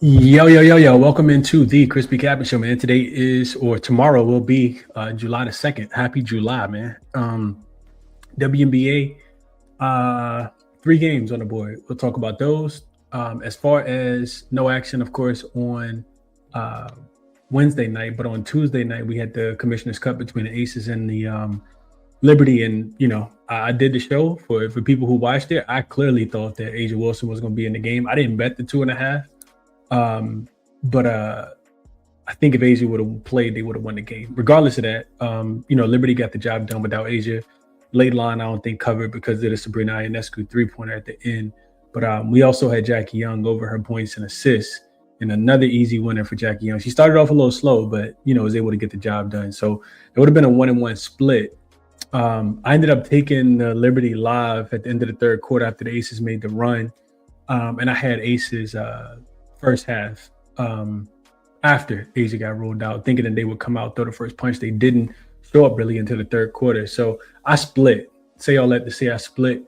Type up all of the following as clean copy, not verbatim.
Yo. Welcome into the ChrisBeCappinn show, man. Today is, or tomorrow will be July the 2nd. Happy July, man. WNBA, 3 games on the board. We'll talk about those. As far as no action, of course, on Wednesday night, but on Tuesday night, we had the Commissioner's Cup between the Aces and the Liberty. And, I did the show for people who watched it. I clearly thought that Asia Wilson was going to be in the game. I didn't bet the 2.5. But I think if Asia would have played, they would have won the game. Regardless of that, Liberty got the job done without Asia. Late line, I don't think covered because of the Sabrina Ionescu 3-pointer at the end. But we also had Jackie Young over her points and assists, and another easy winner for Jackie Young. She started off a little slow, but was able to get the job done. So it would have been a 1-1 split. I ended up taking Liberty live at the end of the third quarter after the Aces made the run, and I had Aces first half after Asia got rolled out, thinking that they would come out, throw the first punch. They didn't show up really until the third quarter. So I split. Say all that to say I split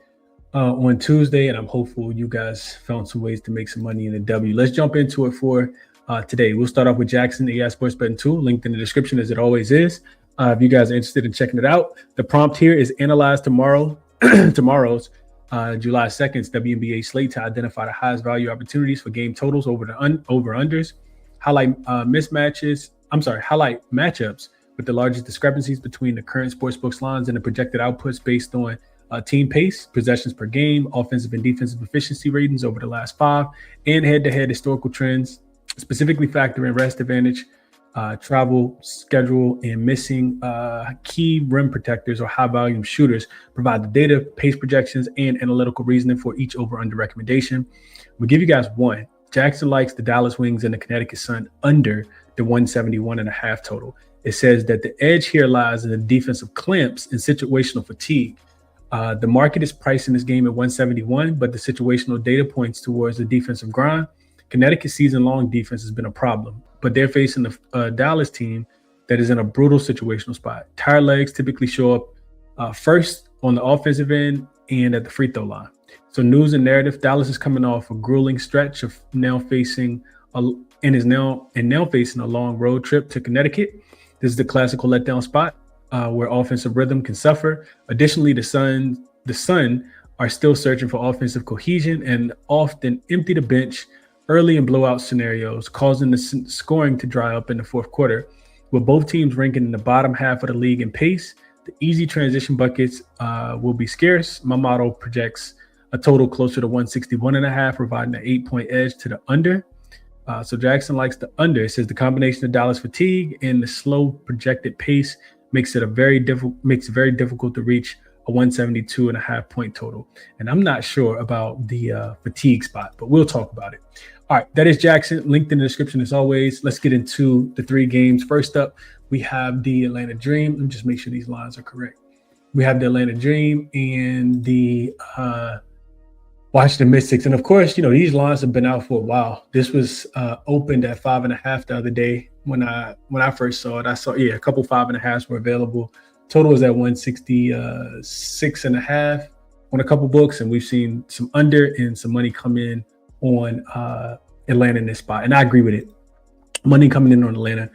on Tuesday, and I'm hopeful you guys found some ways to make some money in the W. Let's jump into it for today. We'll start off with Jackson, the AI Sports Betting Tool, linked in the description as it always is. If you guys are interested in checking it out, the prompt here is analyze tomorrow's July 2nd's WNBA slate to identify the highest value opportunities for game totals over unders, highlight matchups with the largest discrepancies between the current sportsbooks lines and the projected outputs based on team pace, possessions per game, offensive and defensive efficiency ratings over the last 5, and head-to-head historical trends, specifically factor in rest advantage, travel schedule, and missing key rim protectors or high volume shooters. Provide the data, pace projections, and analytical reasoning for each over-under recommendation. We'll give you guys one. Jackson likes the Dallas Wings and the Connecticut Sun under the 171.5 total. It says that the edge here lies in the defensive clamps and situational fatigue. The market is pricing this game at 171, but the situational data points towards the defensive grind. Connecticut's season-long defense has been a problem, but they're facing a Dallas team that is in a brutal situational spot. Tired legs typically show up first on the offensive end and at the free throw line. So news and narrative, Dallas is coming off a grueling stretch of now facing a long road trip to Connecticut. This is the classical letdown spot where offensive rhythm can suffer. Additionally, the Sun are still searching for offensive cohesion and often empty the bench early in blowout scenarios, causing the scoring to dry up in the fourth quarter. With both teams ranking in the bottom half of the league in pace, the easy transition buckets will be scarce. My model projects a total closer to 161.5, providing an 8-point edge to the under. So Jackson likes the under. It says the combination of Dallas fatigue and the slow projected pace makes it very difficult to reach a 172.5 point total. And I'm not sure about the fatigue spot, but we'll talk about it. All right, that is Jackson, linked in the description as always. Let's get into the 3 games. First up, we have the Atlanta Dream. Let me just make sure these lines are correct. We have the Atlanta Dream and the Washington Mystics. And of course, these lines have been out for a while. This was opened at 5.5 the other day when I first saw it. I saw, a couple 5.5s were available. Total is at 166.5 on a couple books, and we've seen some under and some money come in on Atlanta in this spot, and I agree with it. Money coming in on Atlanta.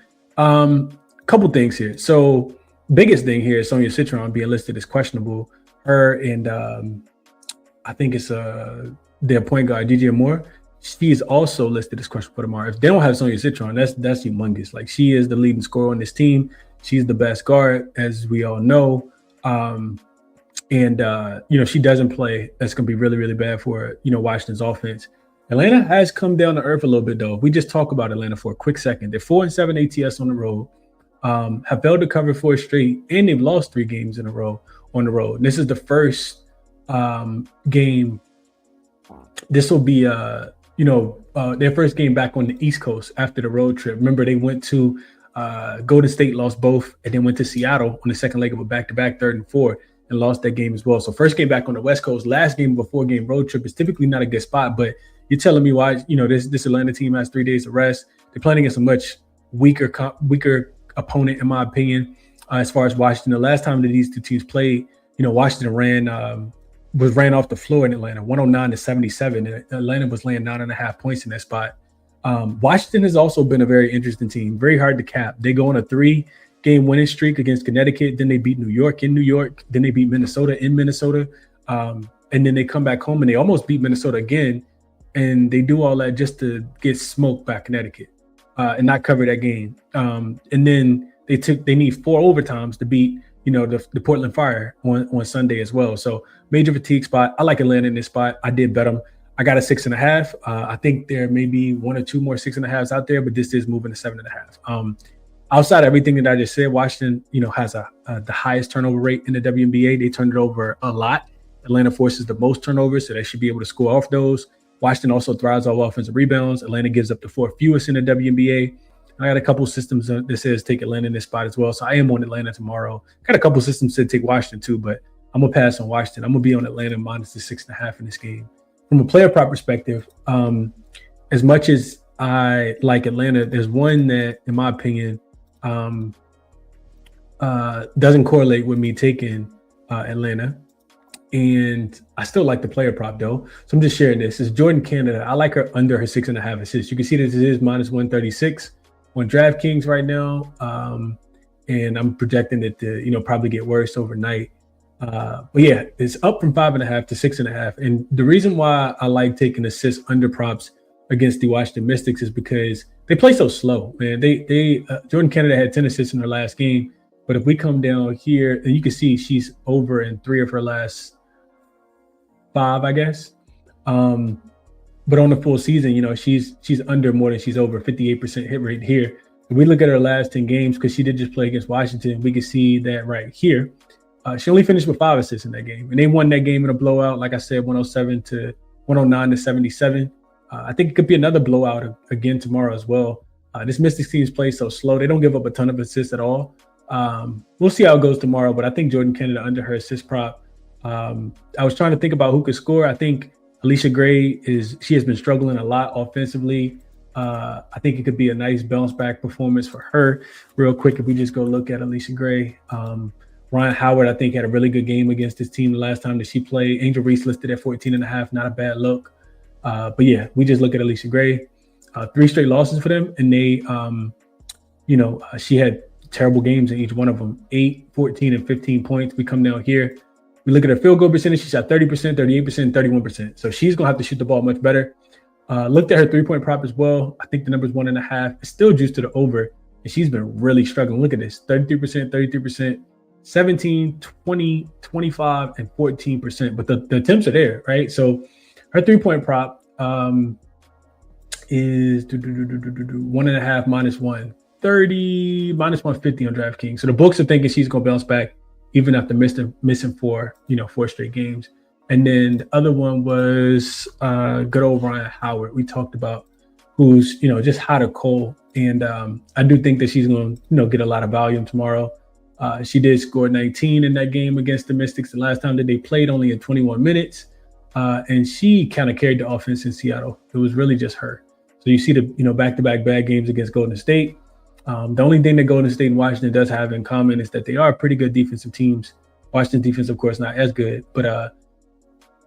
Couple things here. So biggest thing here is Sonia Citron being listed as questionable. Her and I think it's their point guard DJ Moore. She is also listed as questionable for tomorrow. If they don't have Sonia Citron, that's humongous. Like, she is the leading scorer on this team. She's the best guard, as we all know. She doesn't play. That's going to be really, really bad for, Washington's offense. Atlanta has come down to earth a little bit, though. We just talk about Atlanta for a quick second. They're 4-7 ATS on the road, have failed to cover 4 straight, and they've lost 3 games in a row on the road. And this is the first game. This will be, their first game back on the East Coast after the road trip. Remember, they went to Golden State, lost both, and then went to Seattle on the second leg of a back-to-back 3rd and 4 and lost that game as well. So first game back on the West Coast, last game of a 4-game road trip is typically not a good spot, but you're telling me why, this Atlanta team has 3 days of rest. They're playing against a much weaker opponent, in my opinion, as far as Washington. The last time that these 2 teams played, Washington ran off the floor in Atlanta, 109-77. And Atlanta was laying 9.5 points in that spot. Washington has also been a very interesting team, very hard to cap. They go on a 3-game winning streak against Connecticut. Then they beat New York in New York. Then they beat Minnesota in Minnesota. And then they come back home and they almost beat Minnesota again. And they do all that just to get smoked by Connecticut and not cover that game. And then they need 4 overtimes to beat, the Portland Fire on Sunday as well. So major fatigue spot. I like Atlanta in this spot. I did bet them. I got a 6.5. I think there may be 1 or 2 more 6.5s out there, but this is moving to 7.5. Outside of everything that I just said, Washington, has the highest turnover rate in the WNBA. They turn it over a lot. Atlanta forces the most turnovers, so they should be able to score off those. Washington also thrives off offensive rebounds. Atlanta gives up the 4th fewest in the WNBA. I got a couple systems that says take Atlanta in this spot as well. So I am on Atlanta tomorrow. Got a couple systems that take Washington too, but I'm going to pass on Washington. I'm going to be on Atlanta minus the 6.5 in this game. From a player prop perspective, as much as I like Atlanta, there's one that, in my opinion, doesn't correlate with me taking Atlanta. And I still like the player prop though. So I'm just sharing this. It's Jordan Canada. I like her under her 6.5 assists. You can see that this is minus 136 on DraftKings right now. And I'm projecting it to, probably get worse overnight. But yeah, it's up from 5.5 to 6.5. And the reason why I like taking assists under props against the Washington Mystics is because they play so slow, man. Jordan Canada had 10 assists in her last game. But if we come down here, and you can see she's over in 3 of her last 5, I guess. But on the full season, she's under more than she's over. 58% hit rate here. If we look at her last 10 games, because she did just play against Washington, we can see that right here. She only finished with 5 assists in that game. And they won that game in a blowout, like I said, 109 to 77. I think it could be another blowout again tomorrow as well. This Mystics team plays so slow. They don't give up a ton of assists at all. We'll see how it goes tomorrow, but I think Jordan Canada under her assist prop. I was trying to think about who could score. I think Alicia Gray she has been struggling a lot offensively. I think it could be a nice bounce back performance for her. Real quick, if we just go look at Alicia Gray, Ryan Howard, I think, had a really good game against his team the last time that she played. Angel Reese listed at 14.5, not a bad look. But yeah, we just look at Alicia Gray, 3 straight losses for them. And they, she had terrible games in each one of them, 8, 14, and 15 points. We come down here. We look at her field goal percentage. She shot 30%, 38%, 31%. So she's going to have to shoot the ball much better. Looked at her 3-point prop as well. I think the number's 1.5. It's still juiced to the over. And she's been really struggling. Look at this, 33%, 17, 20, 25, and 14%. But the attempts are there, right? So her 3-point prop is 1.5 minus 130, minus 150 on DraftKings. So the books are thinking she's going to bounce back even after missing 4 straight games. And then the other one was good old Ryan Howard. We talked about who's, just hot or cold. And I do think that she's going to, get a lot of volume tomorrow. She did score 19 in that game against the Mystics the last time that they played, only in 21 minutes. And she kind of carried the offense in Seattle. It was really just her. So you see the, back-to-back bad games against Golden State. The only thing that Golden State and Washington does have in common is that they are pretty good defensive teams. Washington defense, of course, not as good, but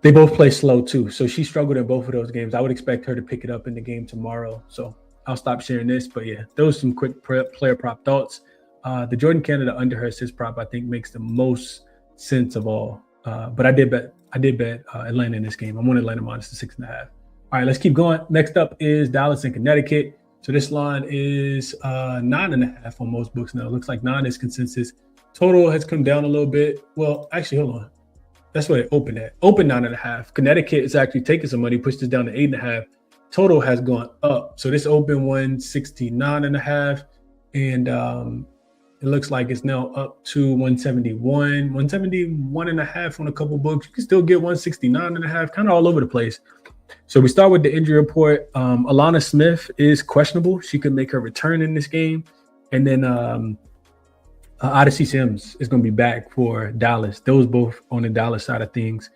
they both play slow too. So she struggled in both of those games. I would expect her to pick it up in the game tomorrow. So I'll stop sharing this, but yeah, those are some quick player prop thoughts. The Jordan Canada under her assist prop, I think, makes the most sense of all. But I did bet Atlanta in this game. I'm on Atlanta minus the 6.5. All right, let's keep going. Next up is Dallas and Connecticut. So this line is 9.5 on most books now. It looks like 9 is consensus. Total has come down a little bit. Well, actually, hold on. That's where it opened at. Open 9.5. Connecticut is actually taking some money, pushed this down to 8.5. Total has gone up. So this opened 169.5, and it looks like it's now up to 171.5 on a couple books. You can still get 169.5, kind of all over the place. So we start with the injury report. Alana Smith is questionable. She could make her return in this game. And then Odyssey Sims is going to be back for Dallas. Those both on the Dallas side of things.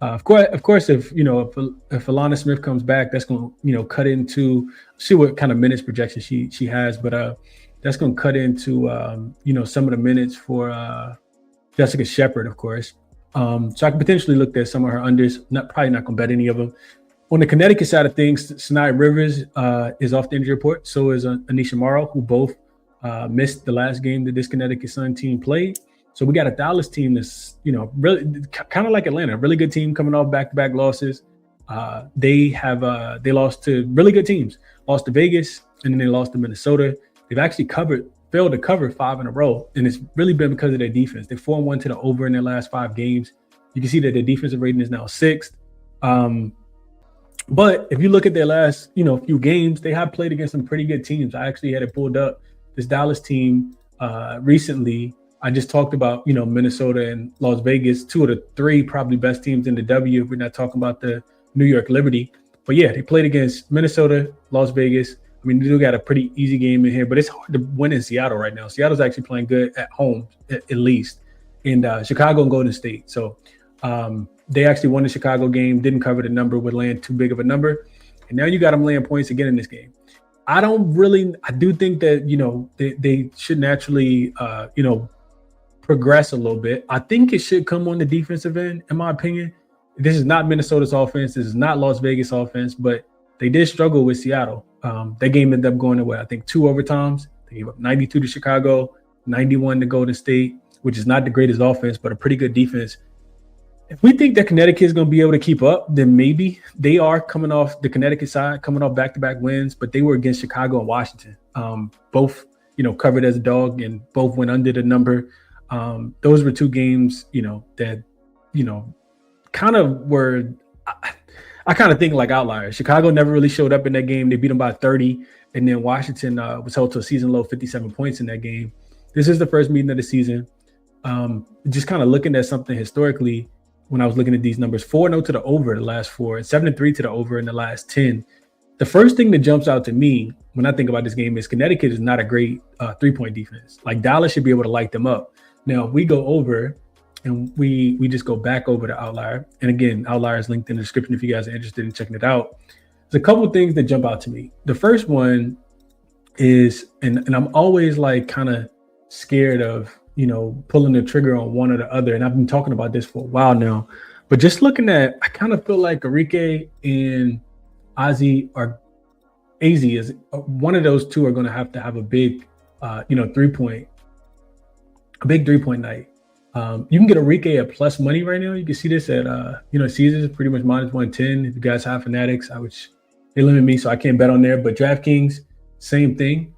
Of course, if Alana Smith comes back, that's going to cut into, see what kind of minutes projection she has, but that's going to cut into some of the minutes for Jessica Shepard, of course. So I could potentially look at some of her unders. Probably not going to bet any of them. On the Connecticut side of things, Sanaya Rivers is off the injury report. So is Anisha Morrow, who both missed the last game that this Connecticut Sun team played. So we got a Dallas team that's, really kind of like Atlanta, a really good team coming off back-to-back losses. They lost to really good teams, lost to Vegas, and then they lost to Minnesota. They've actually failed to cover 5 in a row, and it's really been because of their defense. They're 4-1 to the over in their last 5 games. You can see that their defensive rating is now 6th. But if you look at their last, few games, they have played against some pretty good teams. I actually had it pulled up. This Dallas team recently, I just talked about, Minnesota and Las Vegas, 2 of the 3 probably best teams in the W. If we're not talking about the New York Liberty. But yeah, they played against Minnesota, Las Vegas. I mean, they do got a pretty easy game in here, but it's hard to win in Seattle right now. Seattle's actually playing good at home, at least, and Chicago and Golden State. So they actually won the Chicago game, didn't cover the number, would land too big of a number. And now you got them laying points again in this game. I do think that, they should naturally, progress a little bit. I think it should come on the defensive end, in my opinion. This is not Minnesota's offense. This is not Las Vegas offense, but they did struggle with Seattle. That game ended up going away. I think 2 overtimes. They gave up 92 to Chicago, 91 to Golden State, which is not the greatest offense, but a pretty good defense. If we think that Connecticut is going to be able to keep up, then maybe. They are coming off the Connecticut side, coming off back-to-back wins, but they were against Chicago and Washington. Both, covered as a dog and both went under the number. Those were 2 games, that, kind of were, I kind of think like outliers. Chicago never really showed up in that game. They beat them by 30. And then Washington was held to a season low 57 points in that game. This is the first meeting of the season. Just kind of looking at something historically, when I was looking at these numbers, 4-0 to the over the last 4, and 7-3 to the over in the last 10. The first thing that jumps out to me when I think about this game is Connecticut is not a great 3-point defense. Like Dallas should be able to light them up. Now, if we go over and we just go back over the outlier, and again, outlier is linked in the description if you guys are interested in checking it out. There's a couple of things that jump out to me. The first one is, and I'm always like kind of scared of, pulling the trigger on one or the other. And I've been talking about this for a while now, but just looking at, I kind of feel like Arike and Ozzy are, AZ is one of those 2 are going to have a big, 3-point night. You can get Arike at plus money right now. You can see this at, Caesars pretty much minus 110. If you guys have Fanatics, they limit me, so I can't bet on there. But DraftKings, same thing.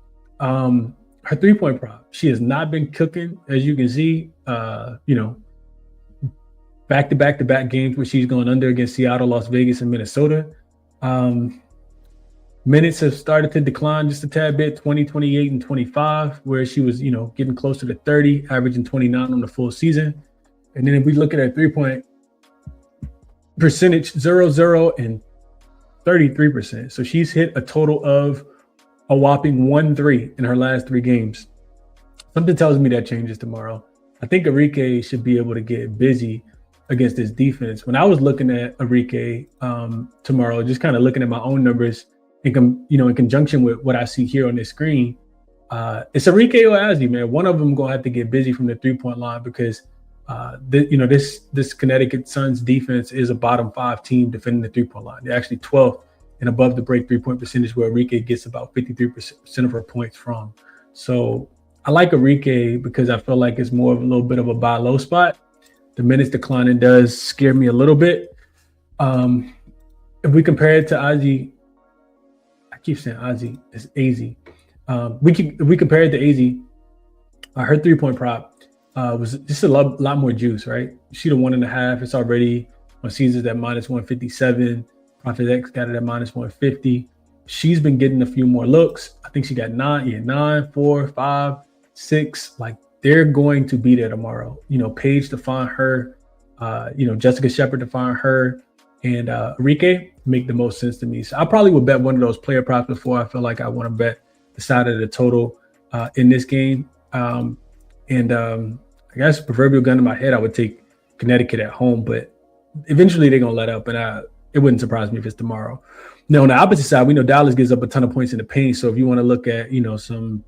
Her 3-point prop, she has not been cooking, as you can see. Back-to-back games where she's going under against Seattle, Las Vegas, and Minnesota. Minutes have started to decline just a tad bit, 20, 28, and 25, where she was, getting closer to 30, averaging 29 on the full season. And then if we look at her 3-point percentage, 0-0 and 33%. So she's hit a total of a whopping 1-3 in her last 3 games. Something tells me that changes tomorrow. I think Arike should be able to get busy against this defense. When I was looking at Arike tomorrow, just kind of looking at my own numbers, in conjunction with what I see here on this screen, it's Arike or Azzi, man. One of them gonna have to get busy from the 3-point line because this Connecticut Suns defense is a bottom 5 team defending the 3-point line. They're actually 12th and above the break 3-point percentage, where Arike gets about 53% of her points from. So I like Arike because I feel like it's more of a little bit of a buy low spot. The minutes declining does scare me a little bit. If we compare it to Ozzy, I keep saying Ozzy, it's AZ. If we compare it to AZ, her 3-point prop was just a lot more juice, right? She the 1.5. It's already on Caesars at minus 157. Profit X got it at minus 150. She's been getting a few more looks. I think she got 9, 4, 5, 6. Like they're going to be there tomorrow. Paige to find her, Jessica Shepard to find her, and Arike make the most sense to me. So I probably would bet one of those player props before I feel like I want to bet the side of the total in this game. I guess proverbial gun to my head, I would take Connecticut at home, but eventually they're gonna let up, and it wouldn't surprise me if it's tomorrow. Now on the opposite side, we know Dallas gives up a ton of points in the paint. So if you want to look at some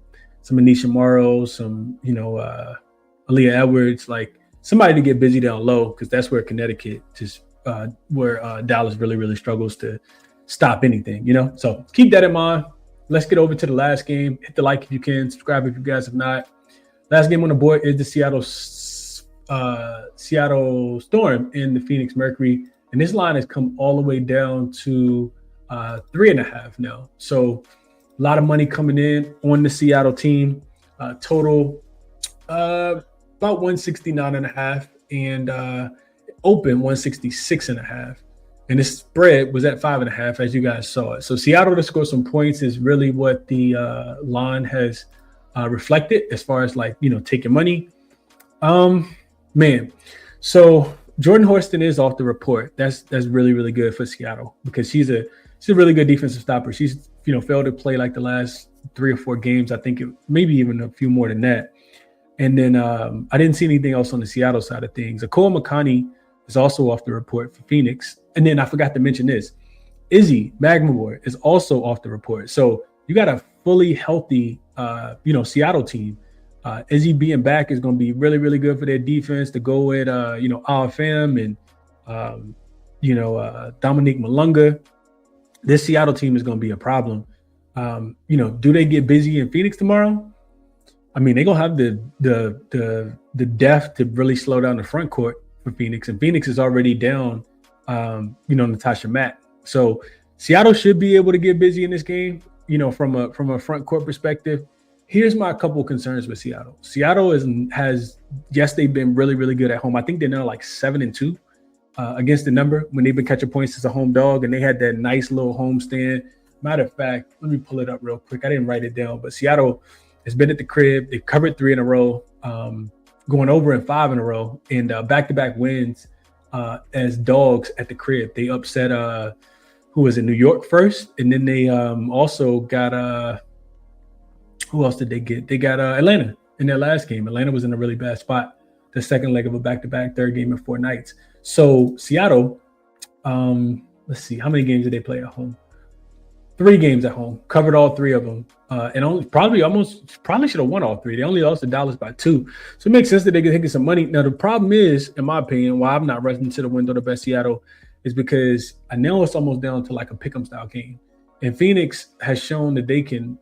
Anisha Morrow, some Aaliyah Edwards, like somebody to get busy down low, because that's where Connecticut just where Dallas really, really struggles to stop anything, So keep that in mind. Let's get over to the last game. Hit the like if you can. Subscribe if you guys have not. Last game on the board is the Seattle Storm and the Phoenix Mercury. And this line has come all the way down to 3.5 now. So a lot of money coming in on the Seattle team. Total about 169.5 and open 166.5. And the spread was at 5.5, as you guys saw it. So Seattle to score some points is really what the line has reflected as far as taking money. Man, so Jordan Horston is off the report. That's really, really good for Seattle because she's a really good defensive stopper. She's failed to play like the last 3 or 4 games. I think maybe even a few more than that. And then I didn't see anything else on the Seattle side of things. Akoa Makani is also off the report for Phoenix. And then I forgot to mention this. Izzy Magmore is also off the report. So you got a fully healthy, Seattle team. Izzy being back is going to be really, really good for their defense to go with, Al-Fam and, Dominique Malunga. This Seattle team is going to be a problem. Do they get busy in Phoenix tomorrow? I mean, they're going to have the depth to really slow down the front court for Phoenix. And Phoenix is already down, Natasha Mack. So Seattle should be able to get busy in this game, from a front court perspective. Here's my couple concerns with Seattle. Seattle yes, they've been really, really good at home. I think they're now like 7-2 against the number when they've been catching points as a home dog, and they had that nice little home stand. Matter of fact, let me pull it up real quick. I didn't write it down, but Seattle has been at the crib. They've covered 3 in a row, going over in 5 in a row, and back-to-back wins as dogs at the crib. They upset who was in New York first, and then they also got who else did they get? They got Atlanta in their last game. Atlanta was in a really bad spot, the second leg of a back-to-back, third game in 4 nights. So Seattle, let's see, how many games did they play at home? 3 games at home, covered all 3 of them, and probably should have won all 3. They only lost to Dallas by 2. So it makes sense that they could get some money. Now, the problem is, in my opinion, why I'm not rushing to the window to bet Seattle is because I know it's almost down to like a pick'em style game. And Phoenix has shown that they can,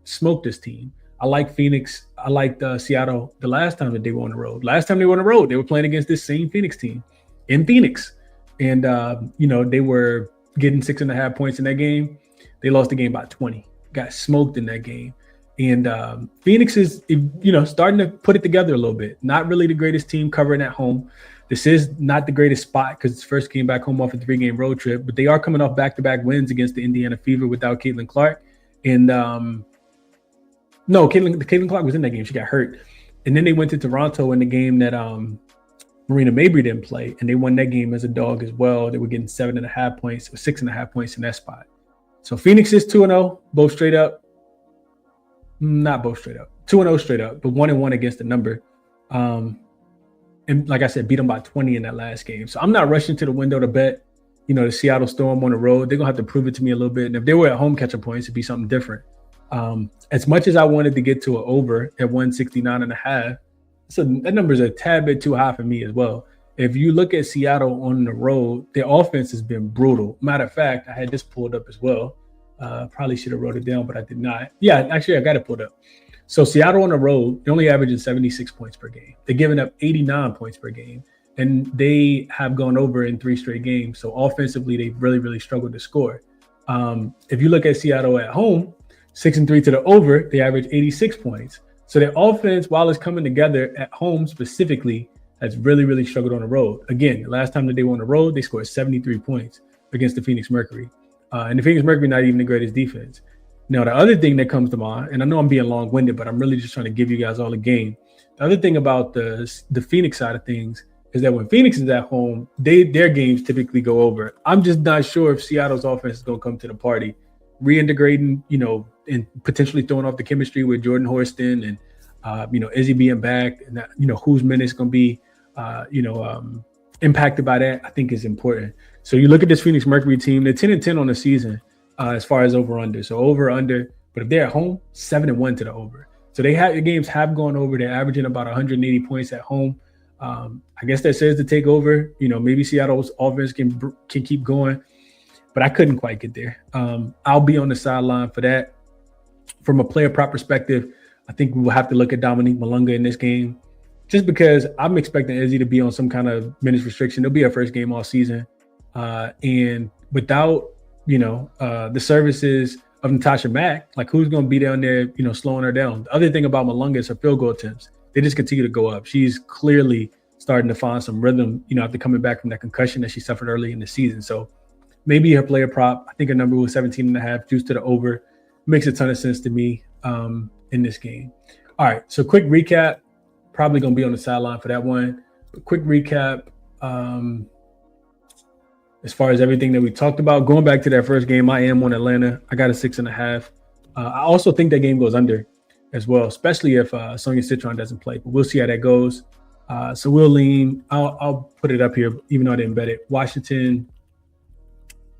smoke this team. I like Phoenix. I liked Seattle the last time that they were on the road. Last time they were on the road, they were playing against this same Phoenix team in Phoenix. And, they were getting 6.5 points in that game. They lost the game by 20, got smoked in that game. And Phoenix is, starting to put it together a little bit. Not really the greatest team covering at home. This is not the greatest spot because it's first came back home off a 3-game road trip, but they are coming off back-to-back wins against the Indiana Fever without Caitlin Clark. And Caitlin Clark was in that game. She got hurt. And then they went to Toronto in the game that Marina Mabry didn't play, and they won that game as a dog as well. They were getting 7.5 points or 6.5 points in that spot. So Phoenix is 2-0, both straight up. Not both straight up. 2-0 straight up, but 1-1 against the number. And like I said, beat them by 20 in that last game. So I'm not rushing to the window to bet, the Seattle Storm on the road. They're going to have to prove it to me a little bit. And if they were at home catching points, it'd be something different. As much as I wanted to get to an over at 169.5, so that number is a tad bit too high for me as well. If you look at Seattle on the road, their offense has been brutal. Matter of fact, I had this pulled up as well. Probably should have wrote it down, but I did not. Yeah, actually, I got it pulled up. So Seattle on the road, they're only averaging 76 points per game. They're giving up 89 points per game, and they have gone over in 3 straight games. So offensively, they've really, really struggled to score. If you look at Seattle at home, 6-3 to the over, they average 86 points. So their offense, while it's coming together at home specifically, has really, really struggled on the road. Again, the last time that they were on the road, they scored 73 points against the Phoenix Mercury. And the Phoenix Mercury not even the greatest defense. Now, the other thing that comes to mind, and I know I'm being long-winded, but I'm really just trying to give you guys all a game. The other thing about the Phoenix side of things is that when Phoenix is at home, their games typically go over. I'm just not sure if Seattle's offense is going to come to the party, reintegrating, and potentially throwing off the chemistry with Jordan Horston and, Izzy being back, and that, whose minutes going to be, impacted by that, I think is important. So you look at this Phoenix Mercury team, they're 10-10 on the season as far as over-under. So over-under, but if they're at home, 7-1 to the over. So the games have gone over. They're averaging about 180 points at home. I guess that says to take over. Maybe Seattle's offense can keep going, but I couldn't quite get there. I'll be on the sideline for that. From a player prop perspective, I think we will have to look at Dominique Malunga in this game, just because I'm expecting Izzy to be on some kind of minutes restriction. It'll be her first game all season. And without, the services of Natasha Mack, like who's going to be down there, slowing her down? The other thing about Malunga is her field goal attempts. They just continue to go up. She's clearly starting to find some rhythm, after coming back from that concussion that she suffered early in the season. So maybe her player prop, I think her number was 17.5, juice to the over. Makes a ton of sense to me in this game. All right, so quick recap. Probably going to be on the sideline for that one. But quick recap. As far as everything that we talked about, going back to that first game, I am on Atlanta. I got a 6.5. I also think that game goes under as well, especially if Sonia Citron doesn't play. But we'll see how that goes. So we'll lean. I'll put it up here, even though I didn't bet it. Washington,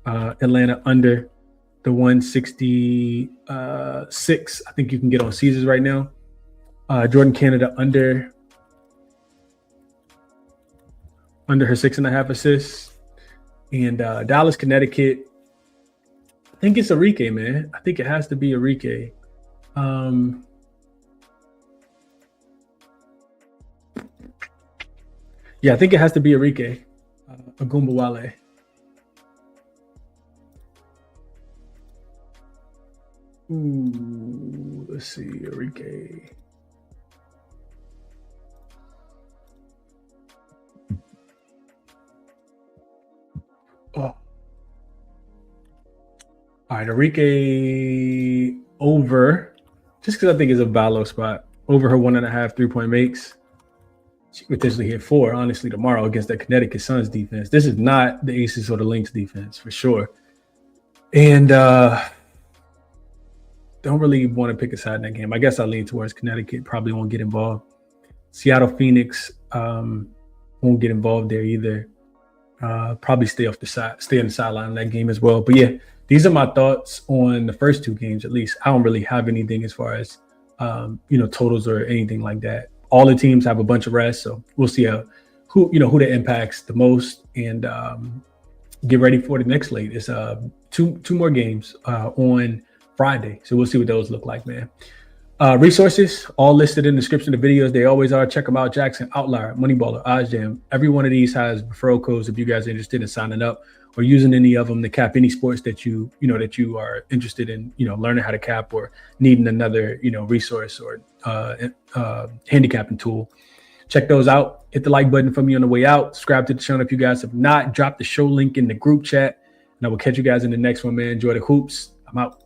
Atlanta under the 166. I think you can get on Caesars right now. Jordan Canada under her 6.5 assists. And Dallas, Connecticut, I think it's Enrique, man. I think it has to be Enrique. Yeah, I think it has to be Enrique Agumbawale. Ooh, let's see, Enrique. Oh. All right, Enrique over, just because I think it's a buy low spot, over her 1.5 3-point makes. She could potentially hit 4, honestly, tomorrow against that Connecticut Suns defense. This is not the Aces or the Lynx defense, for sure. And don't really want to pick a side in that game. I guess I'll lean towards Connecticut. Probably won't get involved. Seattle, Phoenix won't get involved there either. Probably stay on the sideline in that game as well. But yeah, these are my thoughts on the first 2 games. At least I don't really have anything as far as totals or anything like that. All the teams have a bunch of rest, so we'll see who that impacts the most, and get ready for the next slate. It's two more games on Friday, so we'll see what those look like, man. Resources all listed in the description of the videos. They always are. Check them out. Jackson, Outlier, Moneyballer, OddsJam. Every one of these has referral codes if you guys are interested in signing up or using any of them to cap any sports that you are interested in, learning how to cap or needing another, resource or handicapping tool. Check those out. Hit the like button for me on the way out. Subscribe to the channel if you guys have not. Drop the show link in the group chat. And I will catch you guys in the next one, man. Enjoy the hoops. I'm out.